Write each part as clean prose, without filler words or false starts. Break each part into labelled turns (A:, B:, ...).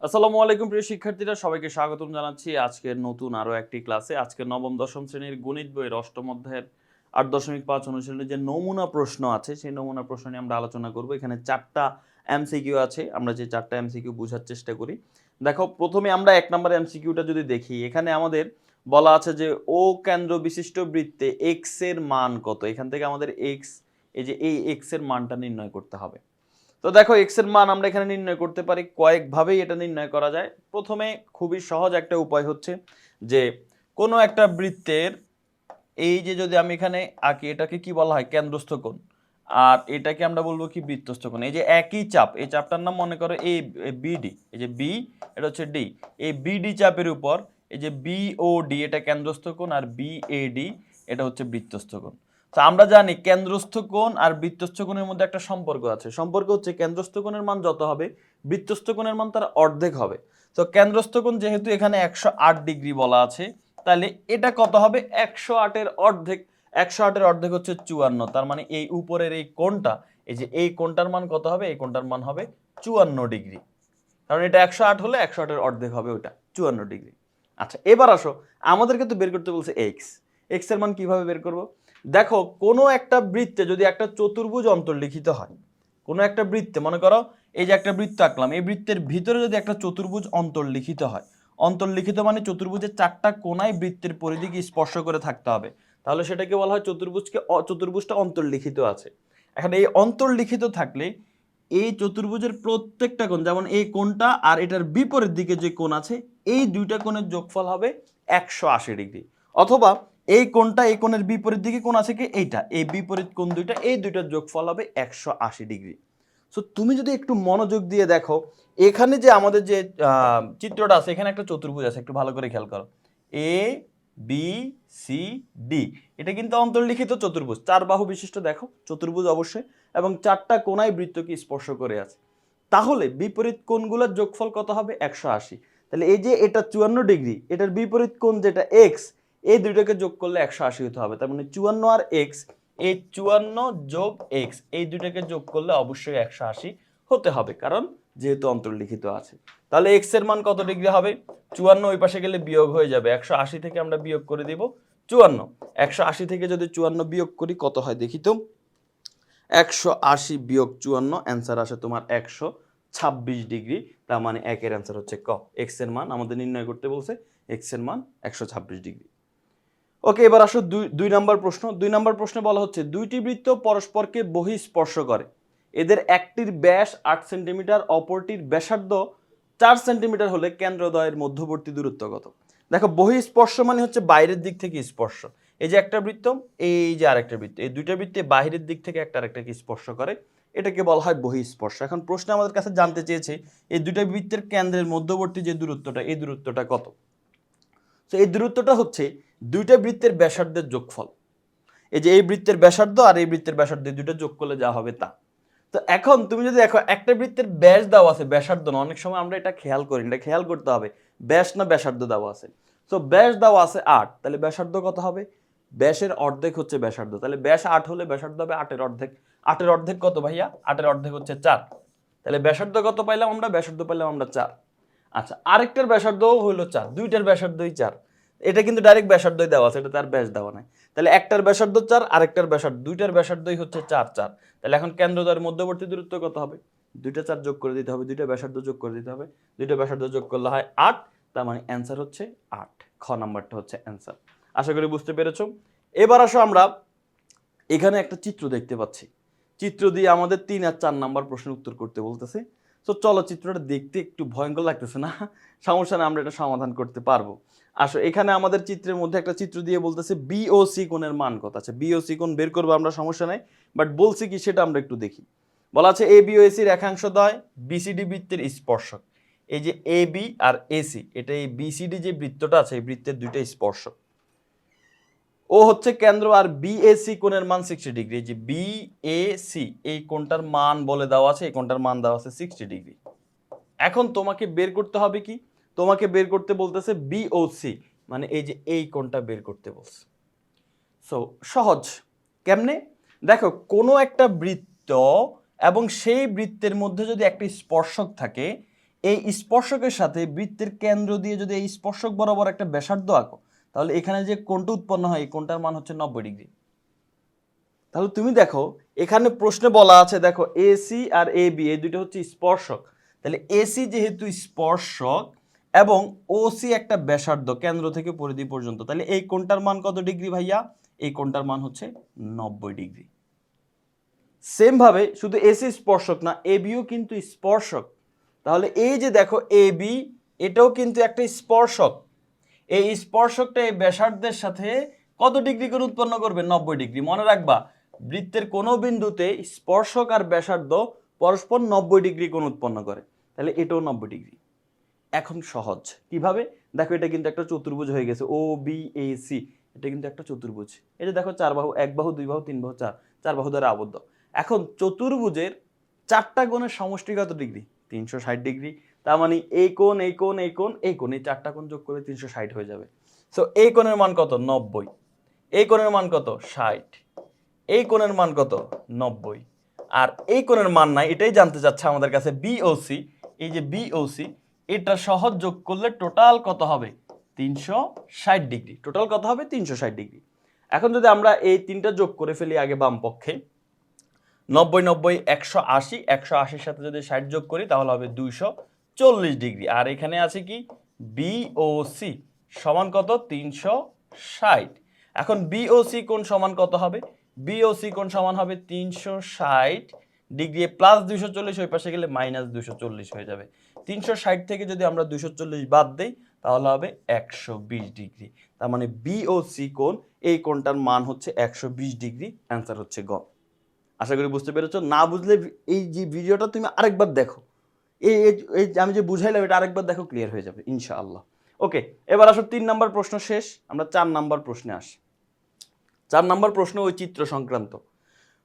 A: আসসালামু আলাইকুম প্রিয় শিক্ষার্থীরা, সবাইকে স্বাগতম জানাচ্ছি আজকের নতুন আরো একটি ক্লাসে। আজকে নবম দশম শ্রেণীর গণিত বইয়ের অষ্টম অধ্যায়ের 8.5 অনুশীলনের যে নমুনা প্রশ্ন আছে সেই নমুনা প্রশ্ন নিয়ে আমরা আলোচনা করব। এখানে 4টা এমসিকিউ আছে, আমরা যে 4টা এমসিকিউ বোঝার চেষ্টা করি। দেখো, প্রথমে আমরা 1 নম্বর এমসিকিউটা যদি দেখি, এখানে আমাদের বলা আছে যে ও কেন্দ্র বিশিষ্ট বৃত্তে এক্স এর মান কত। এখান থেকে আমাদের এক্স, এই যে এই এক্স এর মানটা নির্ণয় করতে হবে। তো দেখো, এক্স এর মান আমরা এখানে নির্ণয় করতে পারি, কয়েকভাবেই এটা নির্ণয় করা যায়। প্রথমে খুবই সহজ একটা উপায় হচ্ছে যে কোনো একটা বৃত্তের এই যে যদি আমি এখানে আঁকি, এটাকে কি বলা হয়? কেন্দ্রস্থ কোণ। আর এটাকে আমরা বলবো কি? বৃত্তস্থ কোণ। এই যে একই চাপ, এই চাপটার নাম মনে করো এ বিডি, এই যে বি, এটা হচ্ছে ডি। এই বিডি চাপের উপর এই যে বিওডি, এটা কেন্দ্রস্থ কোণ, আর বিএডি এটা হচ্ছে বৃত্তস্থ কোণ। তো আমরা জানি কেন্দ্রস্থ কোণ আর বৃত্তস্থ কোণের মধ্যে একটা সম্পর্ক আছে। সম্পর্ক হচ্ছে কেন্দ্রস্থ কোণের মান যত হবে, বৃত্তস্থ কোণের মান তার অর্ধেক হবে। তো কেন্দ্রস্থ কোণ যেহেতু এখানে 108 ডিগ্রি বলা আছে, তাহলে এটা কত হবে? 108-এর অর্ধেক। 108-এর অর্ধেক হচ্ছে 54। তার মানে এই উপরের এই কোণটা, এই যে এই কোণটার মান কত হবে? এই কোণটার মান হবে 54 ডিগ্রি। কারণ এটা 108 হলে 108-এর অর্ধেক হবে ওটা 54 ডিগ্রি। আচ্ছা, এবার আসো, আমাদেরকে তো বের করতে বলছে এক্স। এক্স এর মান কিভাবে বের করব? দেখো, কোনো একটা বৃত্তে যদি একটা চতুর্ভুজ অন্তর্লিখিত হয়, কোনো একটা বৃত্তে মনে করো এই যে একটা বৃত্ত আঁকলাম, এই বৃত্তের ভিতরে যদি একটা চতুর্ভুজ অন্তর্লিখিত হয়, অন্তর্লিখিত মানে চতুর্ভুজের 4টা কোণায় বৃত্তের পরিধিকে স্পর্শ করে থাকতে হবে, তাহলে সেটাকে বলা হয় চতুর্ভুজটা অন্তর্লিখিত আছে। এখন এই অন্তর্লিখিত থাকলে এই চতুর্ভুজের প্রত্যেকটা কোণ, যেমন এই কোণটা আর এটার বিপরীত দিকে যে কোণ আছে, এই দুইটা কোণের যোগফল হবে 180 ডিগ্রি। অথবা এই কোণটা, এই কোণের বিপরীত দিকে কোণ আছে কি? এইটা, এই বিপরীত কোণ দুইটা, এই দুইটার যোগফল হবে 180 ডিগ্রি। সো তুমি যদি একটু মনোযোগ দিয়ে দেখো, এখানে যে আমাদের যে চিত্রটা আছে, এখানে একটা চতুর্ভুজ আছে, একটু ভালো করে খেয়াল করো। এ বি সি ডি, এটা কিন্তু অন্তর্লিখিত চতুর্ভুজ, 4 বাহু বিশিষ্ট দেখো চতুর্ভুজ অবশ্যই, এবং 4টা কোণায় বৃত্তকে স্পর্শ করে আছে। তাহলে বিপরীত কোণগুলোর যোগফল কত হবে? 180। তাহলে এই যে এটা 54 ডিগ্রি, এটার বিপরীত কোণ যেটা এক্স, এই দুইটাকে যোগ করলে 180 হতে হবে। তার মানে 54 আর এক্স, এই 54 যোগ এক্স, এই দুইটাকে যোগ করলে অবশ্যই 180 হতে হবে, কারণ যেহেতু অন্তর্লিখিত আছে। তাহলে এক্স এর মান কত ডিগ্রি হবে? 54 ওই পাশে গেলে বিয়োগ হয়ে যাবে, 180 থেকে আমরা বিয়োগ করে দিব 54। 180 থেকে যদি 54 বিয়োগ করি কত হয় দেখি তো। 180 বিয়োগ 54, অ্যান্সার আসে তোমার 126 ডিগ্রি। তার মানে একের অ্যান্সার হচ্ছে ক। এক্স এর মান আমাদের নির্ণয় করতে বলছে, এক্স এর মান 126 ডিগ্রি। ওকে, এবার আসো দুই নম্বর প্রশ্ন। 2 নম্বর প্রশ্নে বলা হচ্ছে দুইটি বৃত্ত পরস্পরকে বহিঃস্পর্শ করে, এদের একটির ব্যাস 8 সেন্টিমিটার, অপরটির ব্যাসার্ধ 4 সেন্টিমিটার হলে কেন্দ্রদ্বয়ের মধ্যবর্তী দূরত্ব কত? দেখো, বহিঃস্পর্শ মানে হচ্ছে বাইরের দিক থেকে স্পর্শ। এই যে একটা বৃত্ত, এই যে আরেকটা বৃত্ত, এই দুইটা বৃত্তে বাইরের দিক থেকে একটা আরেকটাকে স্পর্শ করে, এটাকে বলা হয় বহিঃস্পর্শ। এখন প্রশ্ন আমাদের কাছে জানতে চেয়েছে এই দুইটা বৃত্তের কেন্দ্রের মধ্যবর্তী যে দূরত্বটা, এই দূরত্বটা কত? তো এই দূরত্বটা হচ্ছে দুইটা বৃত্তের ব্যাসার্ধের যোগফল। এই যে এই বৃত্তের ব্যাসার্ধ আর এই বৃত্তের ব্যাসার্ধ, দুটো যোগ করলে যা হবে তা। তো এখন তুমি যদি দেখো একটা বৃত্তের ব্যাস দেওয়া আছে, ব্যাসার্ধ না, অনেক সময় আমরা এটা খেয়াল করি, এটা খেয়াল করতে হবে ব্যাস না ব্যাসার্ধ দেওয়া আছে। তো ব্যাস দেওয়া আছে 8, তাহলে ব্যাসার্ধ কত হবে? ব্যাসের অর্ধেক হচ্ছে ব্যাসার্ধ, তাহলে ব্যাস 8 হলে ব্যাসার্ধ হবে 8-এর অর্ধেক। 8-এর অর্ধেক কত ভাইয়া? 8-এর অর্ধেক হচ্ছে 4। তাহলে ব্যাসার্ধ কত পাইলাম আমরা? ব্যাসার্ধ পাইলাম আমরা 4। আচ্ছা, আরেকটার ব্যাসার্ধও হলো 4, দুইটার ব্যাসার্ধই 4। এটা কিন্তু ডাইরেক্ট ব্যাসার্ধই দেওয়া আছে, এটা তার ব্যাস দেওয়া নাই। তাহলে একটার ব্যাসার্ধ 4, আরেকটার ব্যাসার্ধ, দুইটার ব্যাসার্ধই হচ্ছে 4 4। তাহলে এখন কেন্দ্রদ্বয়ের মধ্যবর্তী দূরত্ব কত হবে? দুইটা 4 যোগ করে দিতে হবে, দুইটা ব্যাসার্ধ যোগ করে দিতে হবে, দুইটা ব্যাসার্ধ যোগ করলে হয় 8। তার মানে অ্যান্সার হচ্ছে 8। খ নাম্বারটা হচ্ছে অ্যান্সার। আশা করি বুঝতে পেরেছো। এবার আসো, আমরা এখানে একটা চিত্র দেখতে পাচ্ছি, চিত্র দিয়ে আমাদের 3 আর 4 নাম্বার প্রশ্নের উত্তর করতে বলতেছে। তো চলো, চিত্রটা দেখতে একটু ভয়ঙ্কর লাগতেছে না? সমস্যা না, আমরা এটা সমাধান করতে পারবো। আসো, এখানে আমাদের চিত্রের মধ্যে একটা চিত্র দিয়ে বলতেছে বিওসি কোণের মান কত আছে। বিওসি কোণ বের করবো আমরা, সমস্যা নাই, বাট বলছি কি সেটা আমরা একটু দেখি। বলা আছে এ বিওসি রেখাংশদ্বয় বিসিডি বৃত্তের স্পর্শক। এই যে এ বি আর এসি, এটা এই বিসিডি যে বৃত্তটা আছে, এই বৃত্তের দুইটা স্পর্শক। ও হচ্ছে কেন্দ্র, আর বিএসি কোণের মান 60 ডিগ্রি। এই যে বিএসি, এই কোণটার মান বলে দেওয়া আছে, এই কোণটার মান দেওয়া আছে 60 ডিগ্রি। এখন তোমাকে বের করতে হবে কি? তোমাকে বের করতে বলতেছে বিওসি, মানে এই যে এই কোণটা বের করতে বলছে। সো সহজ, কেমনে? দেখো, কোনো একটা বৃত্ত এবং সেই বৃত্তের মধ্যে যদি একটা স্পর্শক থাকে, এই স্পর্শকের সাথে বৃত্তের কেন্দ্র দিয়ে যদি এই স্পর্শক বরাবর একটা ব্যাসার্ধ আঁকো, তাহলে এখানে যে কোণটা উৎপন্ন হয় এই কোণটার মান হচ্ছে 90 ডিগ্রি। তাহলে তুমি দেখো এখানে প্রশ্নে বলা আছে, দেখো এসি আর এ বি এই দুটো হচ্ছে স্পর্শক, তাহলে এসি যেহেতু স্পর্শক এবং ওসি একটা ব্যাসার্ধ কেন্দ্র থেকে পরিধি পর্যন্ত, তাহলে এই কোণটার মান কত ডিগ্রি ভাইয়া? এই কোণটার মান হচ্ছে 90 ডিগ্রি। সেম ভাবে শুধু এসি স্পর্শক না, এ বিও কিন্তু স্পর্শক। তাহলে এই যে দেখো এ বি, এটাও কিন্তু একটা স্পর্শক। এই স্পর্শকটা এই ব্যাসার্ধের সাথে কত ডিগ্রি কোণ উৎপন্ন করবে? 90 ডিগ্রি। মনে রাখবা বৃত্তের কোনো বিন্দুতে স্পর্শক আর ব্যাসার্ধ পরস্পর 90 ডিগ্রি কোণ উৎপন্ন করে, তাহলে এটাও 90 ডিগ্রি। এখন সহজ কিভাবে দেখো, এটা কিন্তু একটা চতুর্ভুজ হয়ে গেছে, ও বি এ সি, এটা কিন্তু একটা চতুর্ভুজ। এই যে দেখো 4 বাহু, 1 বাহু 2 বাহু 3 বাহু 4 বাহু দ্বারা আবদ্ধ। এখন চতুর্ভুজের 4টা কোণের সমষ্টি কত ডিগ্রি? 360 ডিগ্রি। তার মানে এই কোণ, এই কোণ, এই কোণ, এই কোণ, এই 4টা কোণ যোগ করে 360 হয়ে যাবে। সো এই কোণের মান কত? 90। এই কোণের মান কত? 60। এই কোণের মান কত? 90। আর এই কোণের মান নাই, এটাই জানতে চাচ্ছে আমাদের কাছে বিওসি। এই যে বিওসি, এটা সহজ যোগ করলে টোটাল কত হবে? 360 ডিগ্রি। টোটাল কত হবে? 360 ডিগ্রি। এখন যদি আমরা এই তিনটা যোগ করে ফেলি আগে বাম পক্ষে, 90 90 180, 180 সাথে যদি 60 যোগ করি তাহলে হবে 240 ডিগ্রি। আর এখানে আছে কি? বিওসি সমান কত? 360। এখন বিওসি কোণ সমান কত হবে? বিওসি কোণ সমান হবে 360 ডিগ্রি প্লাস 240, ওই পাশে গেলে মাইনাস 240 হয়ে যাবে। 360 থেকে যদি আমরা 240 বাদ দেই তাহলে হবে 120 ডিগ্রি। তার মানে বিওসি কোণ, এই কোণটার মান হচ্ছে 120 ডিগ্রি। অ্যান্সার হচ্ছে গ। আশা করি বুঝতে পেরেছো। না বুঝলে এই যে ভিডিওটা তুমি আরেকবার দেখো, এই এই আমি যে বুঝাইলাম এটা আরেকবার দেখো, ক্লিয়ার হয়ে যাবে ইনশাআল্লাহ। ওকে, এবার আসো 3 নাম্বার প্রশ্ন শেষ, আমরা 4 নাম্বার প্রশ্নে আসি। 4 নাম্বার প্রশ্ন ওই চিত্র সংক্রান্ত।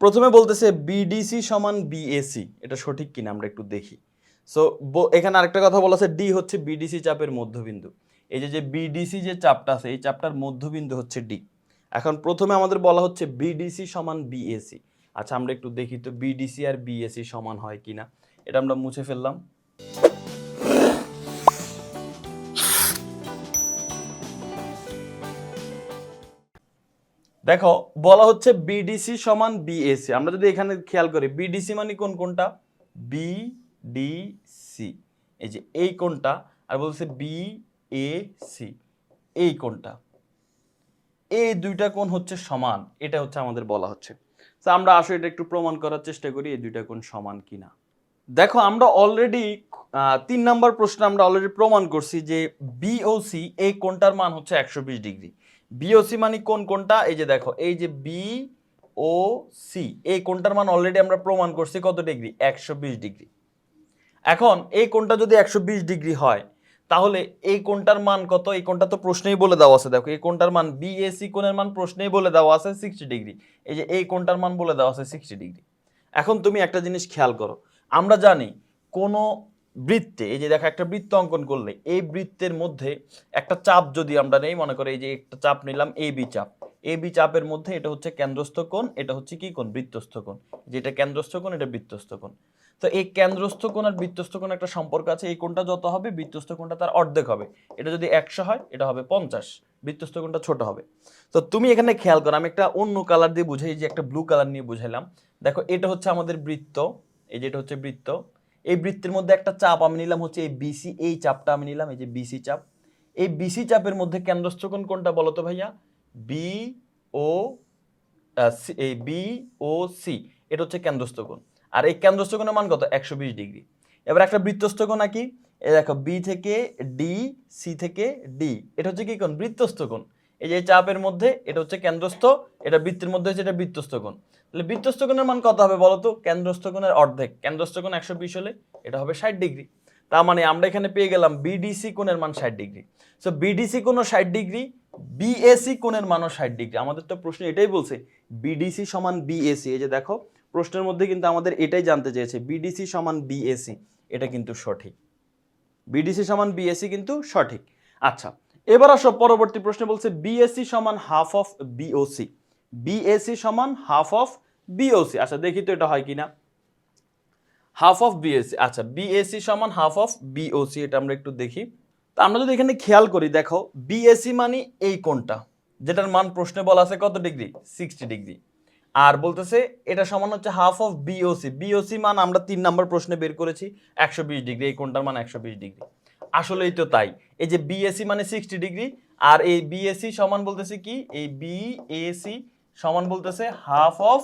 A: প্রথমে বলতেছে বিডিসি সমান বিএসি, এটা সঠিক কিনা আমরা একটু দেখি। সো এখানে আরেকটা কথা বলা আছে, ডি হচ্ছে বিডিসি চাপের মধ্যবিন্দু। এই যে বিডিসি যে চাপটা আছে এই চাপটার মধ্যবিন্দু হচ্ছে ডি। এখন প্রথমে আমাদের বলা হচ্ছে বিডিসি সমান বিএসি। আচ্ছা আমরা একটু দেখি তো বিডিসি আর বিএসি সমান হয় কিনা। এটা আমরা মুছে ফেললাম। দেখো বলা হচ্ছে বিডিসি সমান বিএসি। আমরা যদি এখানে খেয়াল করি বিডিসি মানে কোনটা? বিডিসি, এই যে এই কোণটা, আর বলছে বিএসি এই কোণটা, এই দুইটা কোণ হচ্ছে সমান, এটা হচ্ছে আমাদের বলা হচ্ছে। তো আমরা আসলে এটা একটু প্রমাণ করার চেষ্টা করি এই দুইটা কোণ সমান কিনা। দেখো আমরা অলরেডি 3 নাম্বার প্রশ্ন আমরা অলরেডি প্রমাণ করছি যে বিওসি এই কোণটার মান হচ্ছে 120 ডিগ্রি। বিওসি মানে কোনটা? এই যে দেখো এই যে বিওসি এই কোণটার মান অলরেডি আমরা প্রমাণ করছি কত ডিগ্রি? 120 ডিগ্রি। এখন এই কোণটা যদি 120 ডিগ্রি হয় তাহলে এই কোণটার মান কত? এই কোণটা তো প্রশ্নেই বলে দেওয়া আছে, দেখো এই কোণটার মান বিএসি কোণের মান প্রশ্নেই বলে দেওয়া আছে 60 ডিগ্রি। এই যে এই কোণটার মান বলে দেওয়া আছে 60 ডিগ্রি। এখন তুমি একটা জিনিস খেয়াল করো, আমরা জানি কোন বৃত্তে, এই যে দেখো একটা বৃত্ত অঙ্কন করলে এই বৃত্তের মধ্যে একটা চাপ যদি আমরা নেই, মনে করো এই যে একটা চাপ নিলাম এ বি চাপ, এ বি চাপের মধ্যে এটা হচ্ছে কেন্দ্রস্থ কোণ, এটা হচ্ছে কি কোণ? বৃত্তস্থ কোণ। যেটা কেন্দ্রস্থ কোণ এটা বৃত্তস্থ কোণ। তো এই কেন্দ্রস্থ কোণ আর বৃত্তস্থ কোণ একটা সম্পর্ক আছে, এই কোণটা যত হবে বৃত্তস্থ কোণটা তার অর্ধেক হবে। এটা যদি 100 হয় এটা হবে 50, বৃত্তস্থ কোণটা ছোট হবে। তো তুমি এখানে খেয়াল করো, আমি একটা অন্য কালার দিয়ে বুঝাই, যে একটা ব্লু কালার নিয়ে বুঝাইলাম। দেখো এটা হচ্ছে আমাদের বৃত্ত, এই যে এটা হচ্ছে বৃত্ত, এই বৃত্তের মধ্যে একটা চাপ আমি নিলাম হচ্ছে এই বিসি, এই চাপটা আমি নিলাম এই যে বিসি চাপ। এই বিসি চাপের মধ্যে কেন্দ্রস্থ কোণ কোনটা বলো তো ভাইয়া? বি ও এই বি ও সি, এটা হচ্ছে কেন্দ্রস্থ কোণ। আর এই কেন্দ্রস্থ কোণের মান কত? 120 ডিগ্রি। এবার একটা বৃত্তস্থ কোণ আঁকি, এই দেখো বি থেকে ডি, সি থেকে ডি, এটা হচ্ছে কি কোণ? বৃত্তস্থ কোণ। এই যে চাপের মধ্যে এটা হচ্ছে কেন্দ্রস্থ, এটা বৃত্তের মধ্যে হচ্ছে এটা বৃত্তস্থ কোণ। তাহলে বৃত্তস্থ কোণের মান কত হবে বলো তো? কেন্দ্রস্থ কোণের অর্ধেক, কেন্দ্রস্থ কোণ 120 হলে এটা হবে 60 ডিগ্রি। তার মানে আমরা এখানে পেয়ে গেলাম বিডিসি কোণের মান 60 ডিগ্রি। সো বিডিসি কোণও 60 ডিগ্রি, বিএসি কোণের মানও 60 ডিগ্রি। আমাদের তো প্রশ্ন এটাই বলছে বিডিসি সমান বিএসি। এই যে দেখো প্রশ্নের মধ্যে কিন্তু আমাদের এটাই জানতে চেয়েছে, বিডিসি সমান বিএসি, এটা কিন্তু সঠিক। বিডিসি সমান বিএসি কিন্তু সঠিক। আচ্ছা এবার আসো পরবর্তী প্রশ্নে বলছে বিএসি সমান হাফ অফ বিওসি। বিএসি সমান হাফ অফ বিওসি। আচ্ছা দেখি তো এটা হয় কিনা। হাফ অফ বিএসি, আচ্ছা বিএসি সমান হাফ অফ বিওসি, এটা আমরা একটু দেখি। তো আমরা যদি এখানে খেয়াল করি, দেখো বিএসি মানে এই কোণটা যেটার মান প্রশ্নে বলা আছে কত ডিগ্রি, 60 ডিগ্রি। আর বলতেছে এটা সমান হচ্ছে হাফ অফ বিওসি, বিওসি মান আমরা 3 নম্বর প্রশ্নে বের করেছি 120 ডিগ্রি, এই কোণটার মান 120 ডিগ্রি। আসলেই তো তাই, এই যে বিএসি মানে 60 ডিগ্রি, আর এই বিএসি সমান বলতেছে কি, এই বিএসি সমান বলতেছে হাফ অফ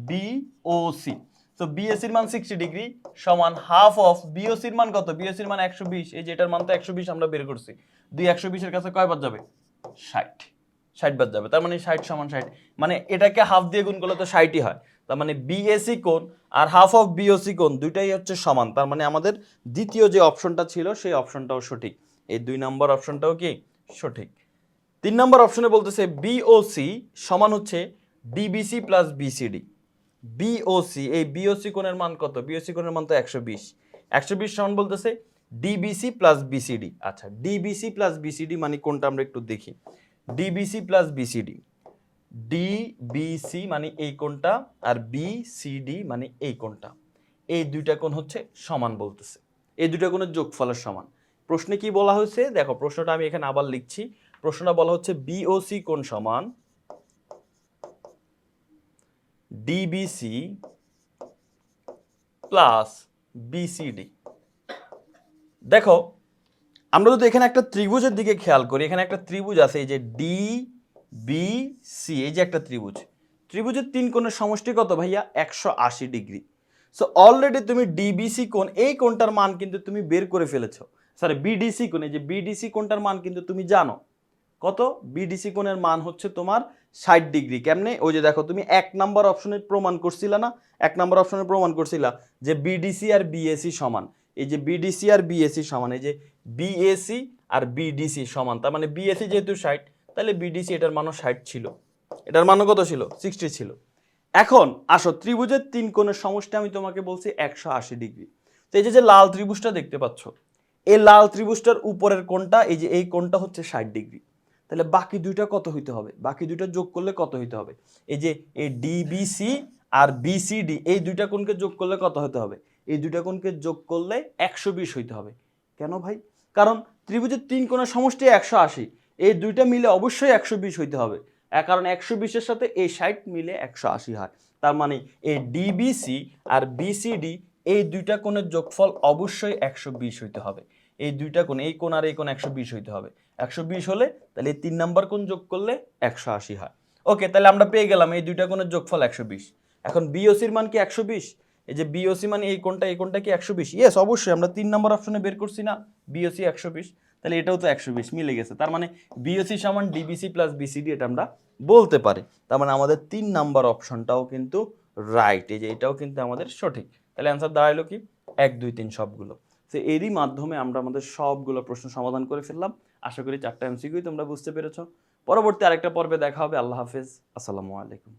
A: বিওসি। তো বিএসির মান 60 ডিগ্রি সমান হাফ অফ বিওসির মান কত, বিওসির মান 120, এই যে এটার মান তো 120 আমরা বের করছি, 120 এর কাছে কয় বাদ যাবে, 60 বাদ যাবে, তার মানে 60 সমান 60, মানে এটাকে হাফ দিয়ে গুণ করলে তো 60ই হয়। তার মানে বিএসি কোণ আর হাফ অফ বিওসি কোণ দুইটাই হচ্ছে সমান, তার মানে আমাদের দ্বিতীয় যে অপশনটা ছিল সেই অপশনটাও সঠিক, এই 2 নম্বর অপশনটাও কি সঠিক। 3 নম্বর অপশনে বলতেছে বিওসি সমান হচ্ছে ডিবিসি প্লাস বিসিডি। বিওসি, এই বিওসি কোণের মান কত, বিওসি কোণের মান তো 120, 120 সমান বলতেছে ডিবিসি প্লাস বিসিডি। আচ্ছা ডিবিসি প্লাস বিসিডি মানে কোনটা আমরা একটু দেখি, ডিবিসি প্লাস বিসিডি, ডিবিসি মানে এই কোণটা আর বিসিডি মানে এই কোণটা, এই দুইটা কোণ হচ্ছে সমান বলতেছে, এই দুইটা কোণের যোগফলের সমান। প্রশ্নে কি বলা হয়েছে দেখো, প্রশ্নটা আমি এখানে আবার লিখছি, প্রশ্নটা বলা হচ্ছে বিওসি কোণ সমান ডিবিসি প্লাস বিসিডি। দেখো আমরা যদি এখানে একটা ত্রিভুজের দিকে খেয়াল করি, এখানে একটা ত্রিভুজ আছে, এই যে ডি বি সি, এই যে একটা ত্রিভুজ, ত্রিভুজের 3 কোণের সমষ্টি কত ভাইয়া, 180 ডিগ্রি। সো অলরেডি তুমি ডিবিসি কোণ, এই কোণটার মান কিন্তু তুমি বের করে ফেলেছো, সরি বিডিসি কোণ, এই যে বিডিসি কোণটার মান কিন্তু তুমি জানো কত, বিডিসি কোণের মান হচ্ছে তোমার 60 ডিগ্রি। কেমনে, ওই যে দেখো তুমি 1 নাম্বার অপশনে প্রমাণ করছিলা না, 1 নাম্বার অপশনে প্রমাণ করছিলা যে বিডিসি আর বিএসি সমান, এই যে বিডিসি আর বিএসি সমান, এই যে বিএসি আর বিডিসি সমান, তার মানে বিএসি যেহেতু 60 তাহলে বিডিসি এটার মানও 60 ছিল, এটার মানও কত ছিল, 60 ছিল। এখন আসো ত্রিভুজের 3 কোণের সমষ্টি আমি তোমাকে বলছি 180 ডিগ্রি। তো এই যে লাল ত্রিভুজটা দেখতে পাচ্ছ, এই লাল ত্রিভুজটার উপরের কোণটা, এই যে এই কোণটা হচ্ছে 60 ডিগ্রি, তাহলে বাকি দুইটা কত হইতে হবে, বাকি দুইটা যোগ করলে কত হইতে হবে, এই যে এই ডিবিসি আর বিসিডি এই দুইটা কোণকে যোগ করলে কত হতে হবে, এই দুইটা কোণকে যোগ করলে 120 হইতে হবে। কেন ভাই, কারণ ত্রিভুজের 3 কোণের সমষ্টি 180, এই দুইটা মিলে অবশ্যই 120 হইতে হবে, কারণ 120 এর সাথে এই 60 মিলে 180 হয়, তার মানে এই ডিবিসি আর বিসিডি এই দুইটা কোণের যোগফল অবশ্যই 120 হইতে হবে, এই দুইটা কোণ, এই কোণ আর এই কোণ 120 হইতে হবে, 120 হলে তাহলে এই 3 নাম্বার কোণ যোগ করলে 180 হয়। ওকে, তাহলে আমরা পেয়ে গেলাম এই দুইটা কোণের যোগফল 120। এখন বিওসির মান কি 120, এই যে বিওসি মানে এই কোণটা কি 120, ইয়েস অবশ্যই, আমরা 3 নাম্বার অপশনে বের করছি না বিওসি 120, তাহলে এটাও তো 120 মিলে গেছে, তার মানে বিওসি সমান ডিবিসি প্লাস বিসিডি, এটা আমরা বলতে পারি। তার মানে আমাদের 3 নাম্বার অপশনটাও কিন্তু রাইট, এই যে এটাও কিন্তু আমাদের সঠিক। তাহলে অ্যান্সার দাঁড়াইলো কি 1 2 3 সবগুলো। তো এরই মাধ্যমে আমরা আমাদের সবগুলো প্রশ্ন সমাধান করে ফেললাম। আশা করি 4টা এমসিকিউই তোমরা বুঝতে পেরেছো। পরবর্তী আরেকটা পর্বে দেখা হবে। আল্লাহ হাফেজ, আসসালামু আলাইকুম।